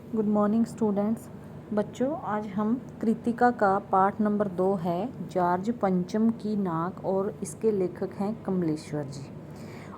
Good morning students. बच्चों, आज हम कृतिका का पाठ नंबर 2 है जॉर्ज पंचम की नाक, और इसके लेखक हैं कमलेश्वर जी।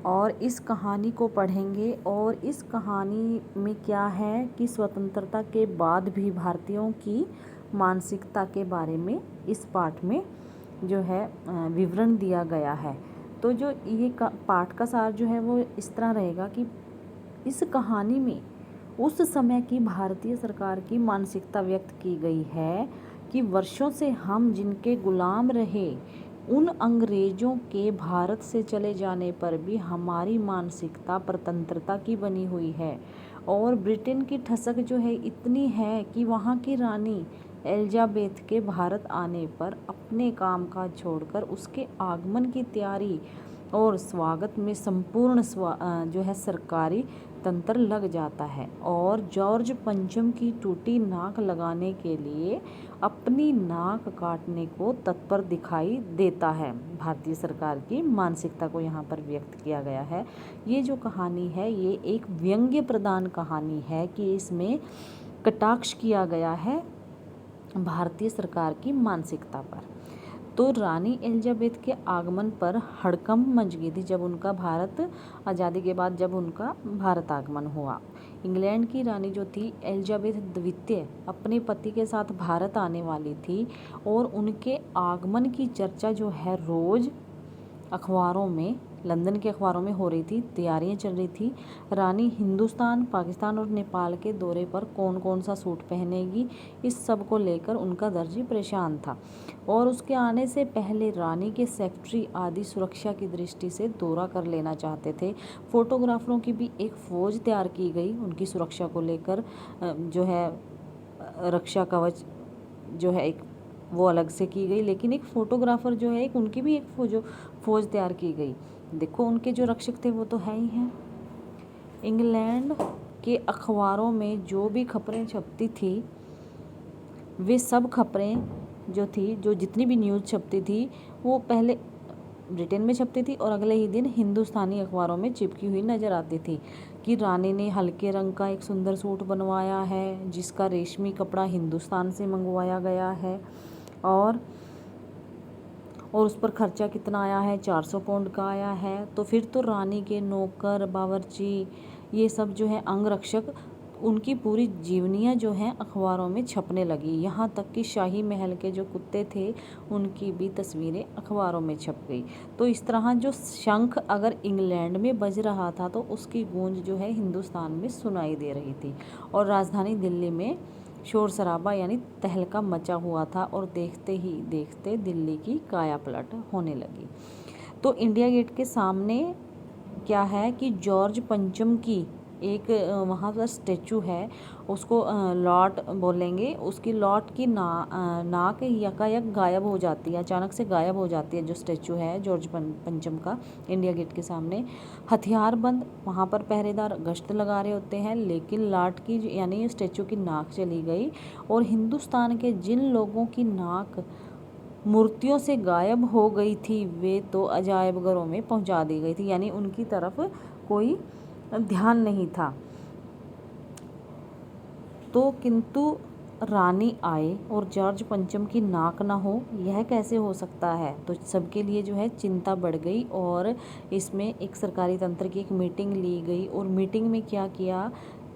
और इस कहानी को पढ़ेंगे। और इस कहानी में क्या है कि स्वतंत्रता के बाद भी भारतीयों की मानसिकता के बारे में इस पाठ में जो है विवरण दिया गया है। तो जो ये पाठ का सार जो है वो इस तरह रहेगा कि इस कहानी में उस समय की भारतीय सरकार की मानसिकता व्यक्त की गई है कि वर्षों से हम जिनके गुलाम रहे, उन अंग्रेज़ों के भारत से चले जाने पर भी हमारी मानसिकता स्वतंत्रता की बनी हुई है। और ब्रिटेन की ठसक जो है इतनी है कि वहाँ की रानी एलिजाबेथ के भारत आने पर अपने काम काज छोड़कर उसके आगमन की तैयारी और स्वागत में संपूर्ण जो है सरकारी तंत्र लग जाता है। और जॉर्ज पंचम की टूटी नाक लगाने के लिए अपनी नाक काटने को तत्पर दिखाई देता है। भारतीय सरकार की मानसिकता को यहाँ पर व्यक्त किया गया है। ये जो कहानी है ये एक व्यंग्य प्रधान कहानी है कि इसमें कटाक्ष किया गया है भारतीय सरकार की मानसिकता पर। तो रानी एलिजाबेथ के आगमन पर हड़कंप मच गई थी जब उनका भारत आज़ादी के बाद जब उनका भारत आगमन हुआ। इंग्लैंड की रानी जो थी एलिजाबेथ द्वितीय अपने पति के साथ भारत आने वाली थी, और उनके आगमन की चर्चा जो है रोज़ अखबारों में, लंदन के अखबारों में हो रही थी, तैयारियां चल रही थी। रानी हिंदुस्तान, पाकिस्तान और नेपाल के दौरे पर कौन कौन सा सूट पहनेगी, इस सब को लेकर उनका दर्जी परेशान था। और उसके आने से पहले रानी के सेक्रेटरी आदि सुरक्षा की दृष्टि से दौरा कर लेना चाहते थे। फोटोग्राफरों की भी एक फ़ौज तैयार की गई उनकी सुरक्षा को लेकर। जो है रक्षा कवच जो है एक वो अलग से की गई, लेकिन एक फ़ोटोग्राफ़र जो है एक उनकी भी एक फ़ौज तैयार की गई। देखो उनके जो रक्षक थे वो तो है ही हैं। इंग्लैंड के अखबारों में जो भी खबरें छपती थी, वे सब खबरें जो थी, जो जितनी भी न्यूज़ छपती थी वो पहले ब्रिटेन में छपती थी और अगले ही दिन हिंदुस्तानी अखबारों में चिपकी हुई नज़र आती थी कि रानी ने हल्के रंग का एक सुंदर सूट बनवाया है जिसका रेशमी कपड़ा हिंदुस्तान से मंगवाया गया है, और उस पर खर्चा कितना आया है, 400 पाउंड का आया है। तो फिर तो रानी के नौकर, बावर्ची, ये सब जो है अंगरक्षक, उनकी पूरी जीवनियाँ जो हैं अखबारों में छपने लगी। यहाँ तक कि शाही महल के जो कुत्ते थे उनकी भी तस्वीरें अखबारों में छप गई। तो इस तरह जो शंख अगर इंग्लैंड में बज रहा था तो उसकी गूंज जो है हिंदुस्तान में सुनाई दे रही थी। और राजधानी दिल्ली में शोर शराबा यानी तहलका मचा हुआ था, और देखते ही देखते दिल्ली की काया पलट होने लगी। तो इंडिया गेट के सामने क्या है कि जॉर्ज पंचम की एक वहाँ पर स्टेचू है, उसको लॉर्ड बोलेंगे। उसकी लॉर्ड की नाक यकायक गायब हो जाती है, अचानक से गायब हो जाती है। जो स्टेचू है जॉर्ज पंचम का इंडिया गेट के सामने हथियार बंद वहाँ पर पहरेदार गश्त लगा रहे होते हैं, लेकिन लॉर्ड की यानी स्टेचू की नाक चली गई। और हिंदुस्तान के जिन लोगों की नाक मूर्तियों से गायब हो गई थी वे तो अजायब घरों में पहुंचा दी गई थी, यानी उनकी तरफ कोई ध्यान नहीं था। तो किंतु रानी आए और जॉर्ज पंचम की नाक ना हो, यह कैसे हो सकता है। तो सबके लिए जो है चिंता बढ़ गई, और इसमें एक सरकारी तंत्र की एक मीटिंग ली गई। और मीटिंग में क्या किया,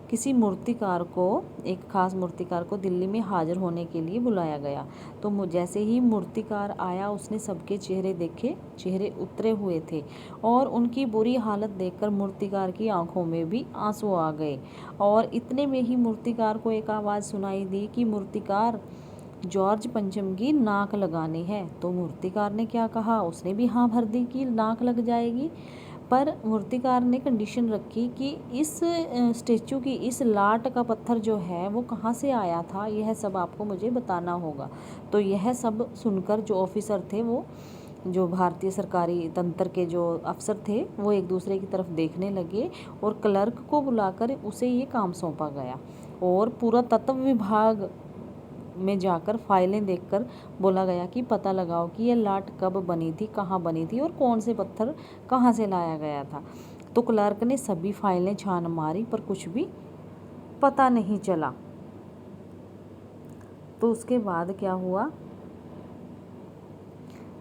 किसी मूर्तिकार को, एक खास मूर्तिकार को दिल्ली में हाजिर होने के लिए बुलाया गया। तो जैसे ही मूर्तिकार आया उसने सबके चेहरे देखे, चेहरे उतरे हुए थे, और उनकी बुरी हालत देखकर मूर्तिकार की आंखों में भी आंसू आ गए। और इतने में ही मूर्तिकार को एक आवाज़ सुनाई दी कि मूर्तिकार, जॉर्ज पंचम की नाक लगानी है। तो मूर्तिकार ने क्या कहा, उसने भी हाँ भर दी कि नाक लग जाएगी। पर मूर्तिकार ने कंडीशन रखी कि इस स्टेचू की इस लाट का पत्थर जो है वो कहाँ से आया था, यह सब आपको मुझे बताना होगा। तो यह सब सुनकर जो ऑफिसर थे, वो जो भारतीय सरकारी तंत्र के जो अफसर थे, वो एक दूसरे की तरफ देखने लगे, और क्लर्क को बुलाकर उसे ये काम सौंपा गया। और पुरातत्व विभाग में जाकर फाइलें देखकर बोला गया कि पता लगाओ कि यह लाट कब बनी थी, कहाँ बनी थी, और कौन से पत्थर कहाँ से लाया गया था। तो क्लर्क ने सभी फाइलें छान मारी पर कुछ भी पता नहीं चला। तो उसके बाद क्या हुआ,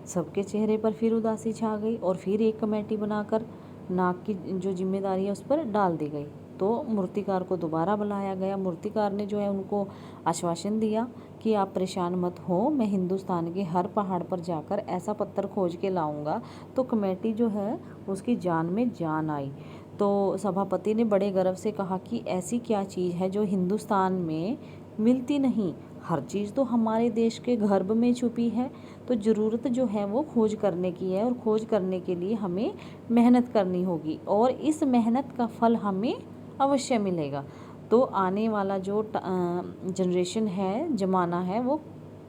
सबके चेहरे पर फिर उदासी छा गई और फिर एक कमेटी बनाकर नाक की जो जिम्मेदारी है उस पर डाल दी गई। तो मूर्तिकार को दोबारा बुलाया गया। मूर्तिकार ने जो है उनको आश्वासन दिया कि आप परेशान मत हो, मैं हिंदुस्तान के हर पहाड़ पर जाकर ऐसा पत्थर खोज के लाऊंगा। तो कमेटी जो है उसकी जान में जान आई। तो सभापति ने बड़े गर्व से कहा कि ऐसी क्या चीज़ है जो हिंदुस्तान में मिलती नहीं, हर चीज़ तो हमारे देश के गर्भ में छुपी है। तो ज़रूरत जो है वो खोज करने की है और खोज करने के लिए हमें मेहनत करनी होगी और इस मेहनत का फल हमें अवश्य मिलेगा। तो आने वाला जो जनरेशन है, ज़माना है, वो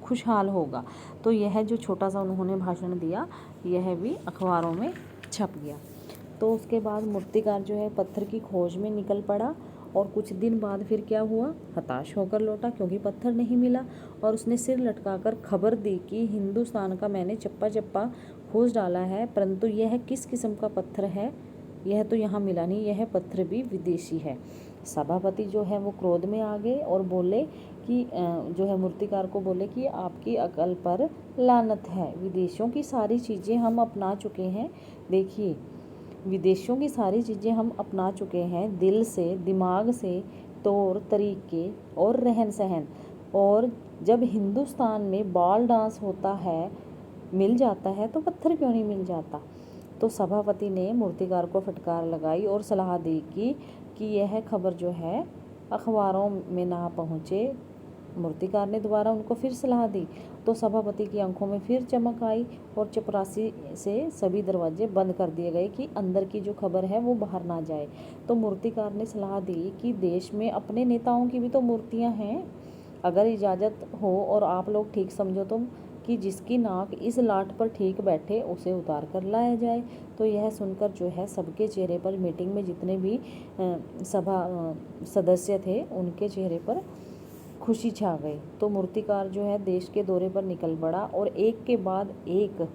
खुशहाल होगा। तो यह जो छोटा सा उन्होंने भाषण दिया यह भी अखबारों में छप गया। तो उसके बाद मूर्तिकार जो है पत्थर की खोज में निकल पड़ा और कुछ दिन बाद फिर क्या हुआ, हताश होकर लौटा क्योंकि पत्थर नहीं मिला। और उसने सिर लटकाकर खबर दी कि हिंदुस्तान का मैंने चप्पा चप्पा खोज डाला है, परंतु यह किस किस्म का पत्थर है यह तो यहाँ मिला नहीं, यह पत्थर भी विदेशी है। सभापति जो है वो क्रोध में आ गए और बोले कि जो है मूर्तिकार को बोले कि आपकी अकल पर लानत है, विदेशों की सारी चीज़ें हम अपना चुके हैं। देखिए, विदेशों की सारी चीज़ें हम अपना चुके हैं, दिल से, दिमाग से, तौर तरीके और रहन सहन। और जब हिंदुस्तान में बाल डांस होता है, मिल जाता है, तो पत्थर क्यों नहीं मिल जाता। तो सभापति ने मूर्तिकार को फटकार लगाई और सलाह दी कि यह खबर जो है अखबारों में ना पहुँचे। मूर्तिकार ने दोबारा उनको फिर सलाह दी तो सभापति की आंखों में फिर चमक आई और चपरासी से सभी दरवाजे बंद कर दिए गए कि अंदर की जो खबर है वो बाहर ना जाए। तो मूर्तिकार ने सलाह दी कि देश में अपने नेताओं की भी तो मूर्तियां हैं, अगर इजाज़त हो और आप लोग ठीक समझो तो कि जिसकी नाक इस लाट पर ठीक बैठे उसे उतार कर लाया जाए। तो यह सुनकर जो है सबके चेहरे पर, मीटिंग में जितने भी सभा सदस्य थे उनके चेहरे पर खुशी छा गई। तो मूर्तिकार जो है देश के दौरे पर निकल पड़ा और एक के बाद एक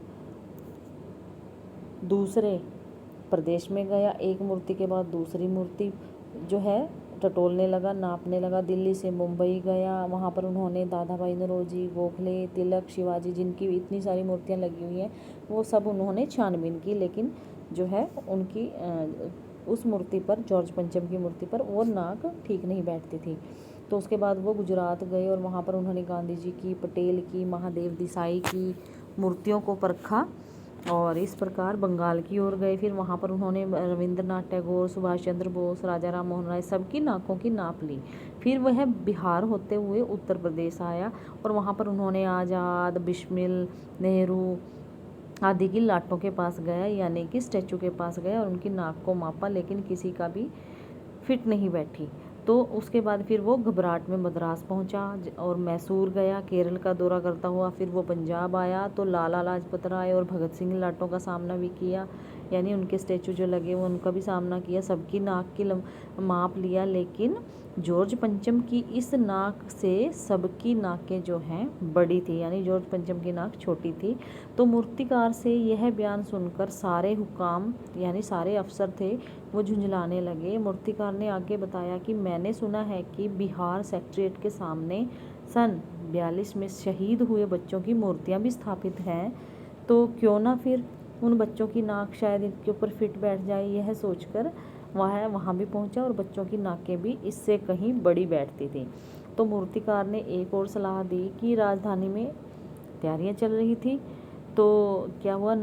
दूसरे प्रदेश में गया, एक मूर्ति के बाद दूसरी मूर्ति जो है टटोलने लगा, नापने लगा। दिल्ली से मुंबई गया, वहाँ पर उन्होंने दादा भाई नौरोजी, गोखले, तिलक, शिवाजी, जिनकी इतनी सारी मूर्तियाँ लगी हुई हैं वो सब उन्होंने छानबीन की, लेकिन जो है उनकी उस मूर्ति पर, जॉर्ज पंचम की मूर्ति पर वो नाक ठीक नहीं बैठती थी। तो उसके बाद वो गुजरात गए और वहाँ पर उन्होंने गांधी जी की, पटेल की, महादेव देसाई की मूर्तियों को परखा और इस प्रकार बंगाल की ओर गए। फिर वहाँ पर उन्होंने रविंद्रनाथ टैगोर, सुभाष चंद्र बोस, राजा राम मोहन राय सबकी नाकों की नाप ली। फिर वह बिहार होते हुए उत्तर प्रदेश आया और वहाँ पर उन्होंने आज़ाद, बिस्मिल, नेहरू आदि की लाटों के पास गया, यानी कि स्टैचू के पास गया और उनकी नाक को मापा, लेकिन किसी का भी फिट नहीं बैठी। तो उसके बाद फिर वो घबराहट में मद्रास पहुंचा और मैसूर गया, केरल का दौरा करता हुआ फिर वो पंजाब आया। तो लाला लाजपत राय और भगत सिंह लाटों का सामना भी किया, यानी उनके स्टैचू जो लगे वो उनका भी सामना किया, सबकी नाक की माप लिया। लेकिन जॉर्ज पंचम की इस नाक से सबकी नाकें जो हैं बड़ी थी, यानी जॉर्ज पंचम की नाक छोटी थी। तो मूर्तिकार से यह बयान सुनकर सारे हुकाम, यानी सारे अफसर थे, वो झुंझलाने लगे। मूर्तिकार ने आगे बताया कि मैंने सुना है कि बिहार सेक्रेटेरिएट के सामने सन 42 में शहीद हुए बच्चों की मूर्तियां भी स्थापित हैं, तो क्यों ना फिर उन बच्चों की नाक शायद इनके ऊपर फिट बैठ जाए। यह सोचकर वहाँ भी पहुंचा और बच्चों की नाकें भी इससे कहीं बड़ी बैठती थी। तो मूर्तिकार ने एक और सलाह दी कि राजधानी में तैयारियां चल रही थी, तो क्या हुआ,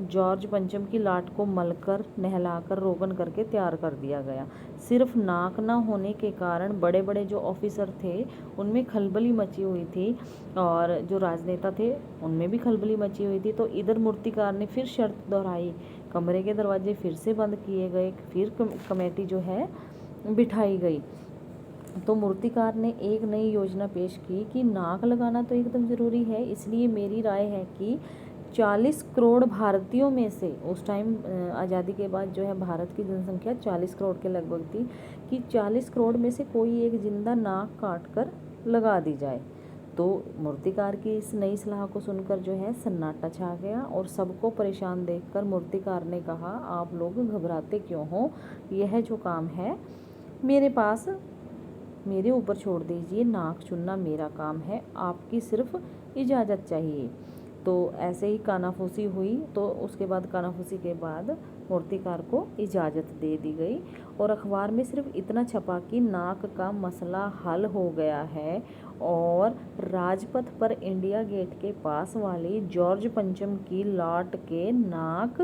जॉर्ज पंचम की लाट को मलकर, नहलाकर, रोगन करके तैयार कर दिया गया। सिर्फ नाक ना होने के कारण बड़े बड़े जो ऑफिसर थे उनमें खलबली मची हुई थी और जो राजनेता थे उनमें भी खलबली मची हुई थी। तो इधर मूर्तिकार ने फिर शर्त दोहराई, कमरे के दरवाजे फिर से बंद किए गए, फिर कमेटी जो है बिठाई गई। तो मूर्तिकार ने एक नई योजना पेश की कि नाक लगाना तो एकदम ज़रूरी है, इसलिए मेरी राय है कि 40 करोड़ भारतीयों में से, उस टाइम आज़ादी के बाद जो है भारत की जनसंख्या 40 करोड़ के लगभग थी, कि 40 करोड़ में से कोई एक जिंदा नाक काट कर लगा दी जाए। तो मूर्तिकार की इस नई सलाह को सुनकर जो है सन्नाटा छा गया और सबको परेशान देखकर मूर्तिकार ने कहा, आप लोग घबराते क्यों हो, यह जो काम है मेरे पास मेरे ऊपर छोड़ दीजिए, नाक चुनना मेरा काम है, आपकी सिर्फ इजाज़त चाहिए। तो ऐसे ही कानाफूसी हुई। तो उसके बाद कानाफूसी के बाद मूर्तिकार को इजाज़त दे दी गई और अखबार में सिर्फ इतना छपा कि नाक का मसला हल हो गया है और राजपथ पर इंडिया गेट के पास वाली जॉर्ज पंचम की लाट के नाक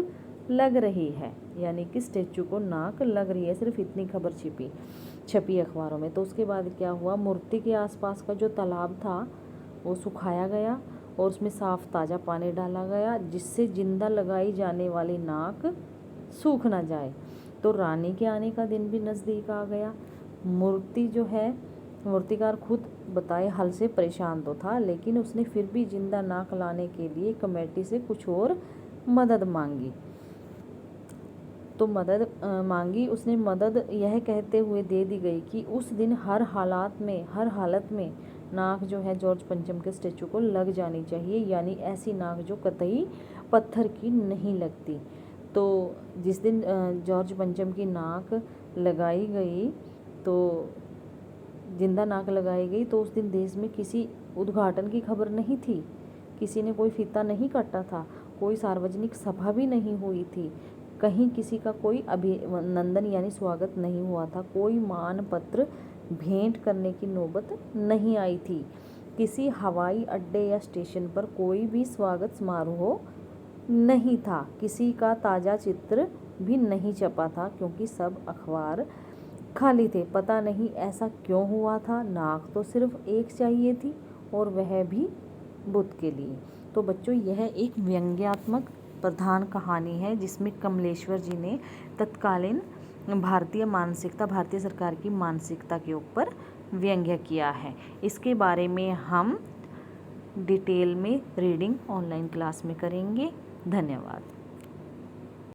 लग रही है, यानी कि स्टेचू को नाक लग रही है। सिर्फ इतनी खबर छपी अखबारों में। तो उसके बाद क्या हुआ, मूर्ति के आसपास का जो तालाब था वो सुखाया गया और उसमें साफ़ ताज़ा पानी डाला गया, जिससे जिंदा लगाई जाने वाली नाक सूख ना जाए। तो रानी के आने का दिन भी नज़दीक आ गया। मूर्ति जो है, मूर्तिकार खुद बताए हल से परेशान तो था, लेकिन उसने फिर भी जिंदा नाक लाने के लिए कमेटी से कुछ और मदद मांगी। तो मदद मांगी उसने। मदद यह कहते हुए दे दी गई कि उस दिन हर हालत में नाक जो है जॉर्ज पंचम के स्टेचू को लग जानी चाहिए, यानी ऐसी नाक जो कतई पत्थर की नहीं लगती। तो जिस दिन जॉर्ज पंचम की नाक लगाई गई, तो जिंदा नाक लगाई गई, तो उस दिन देश में किसी उद्घाटन की खबर नहीं थी, किसी ने कोई फीता नहीं काटा था, कोई सार्वजनिक सभा भी नहीं हुई थी, कहीं किसी का कोई अभिनंदन यानी स्वागत नहीं हुआ था, कोई मान पत्र भेंट करने की नौबत नहीं आई थी, किसी हवाई अड्डे या स्टेशन पर कोई भी स्वागत समारोह नहीं था, किसी का ताज़ा चित्र भी नहीं छपा था, क्योंकि सब अखबार खाली थे। पता नहीं ऐसा क्यों हुआ था। नाक तो सिर्फ एक चाहिए थी और वह भी बुद्ध के लिए। तो बच्चों, यह एक व्यंग्यात्मक प्रधान कहानी है जिसमें कमलेश्वर जी ने तत्कालीन भारतीय सरकार की मानसिकता के ऊपर व्यंग्य किया है। इसके बारे में हम डिटेल में रीडिंग ऑनलाइन क्लास में करेंगे। धन्यवाद।